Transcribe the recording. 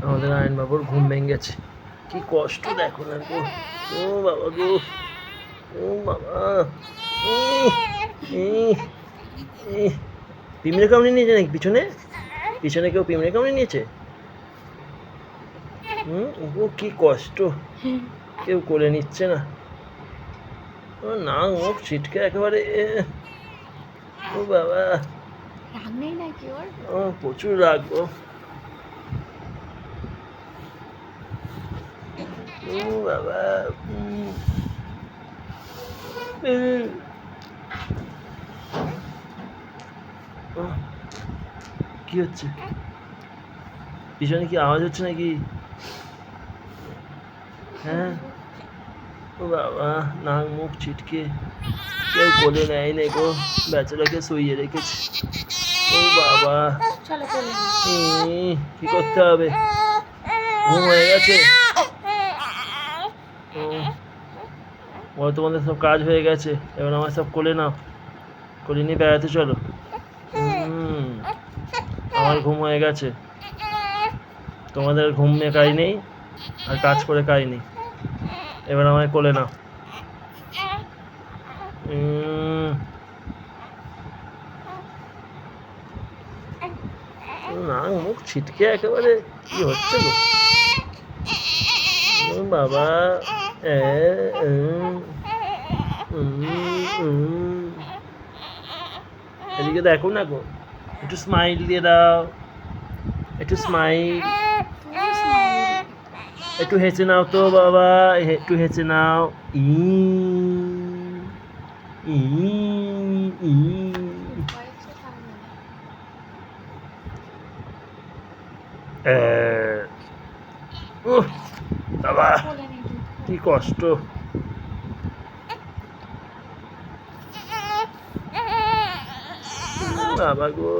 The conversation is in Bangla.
আমাদের আয়নবাবুর ঘুম ভেঙে গেছে। কি কষ্ট দেখো না গো। ও বাবা গো, ও বাবা। পিঁমড়ে কামড়ে নিয়েছে নাকি পিছনে? পিছনে কেউ পিঁমড়ে কামড়ে নিয়েছে? ও কি কষ্ট, কেউ কোলে নিচ্ছে না। ও নাক মুখ ছিটকে একেবারে। ও বাবা, রাগ নেই নাকি ওর? ও প্রচুর রাগ গো। ও বাবা, কি হচ্ছে? পিছনে কি আওয়াজ হচ্ছে নাকি? হ্যাঁ, ও বাবা, নাক মুখ ছিটকে, কেউ কোলে নেয় নে গো, বেচারাকে শুইয়ে রেখেছে। ও বাবা, কি করতে হবে? ঘুম হয়ে গেছে? ও তোমাদের সব কাজ হয়ে গেছে, এবার আমার সব কোলে নাও, কোলে নিয়ে বেড়াতে চলো। আমার ঘুম হয়ে গেছে, তোমাদের ঘুম নিয়ে কাজ নেই আর কাজ করে কাজ নেই, এবার আমায় কোলে নাও। নাক মুখ ছিটকে একেবারে কি হচ্ছে গো। বাবা, এদিকে দেখো না গো, একটু স্মাইল দিয়ে দাও, একটু স্মাইল, একটু হেসে নাও তো বাবা, একটু হেসে নাও। ই ই ই বাবা, কি কষ্ট। বাবা গো,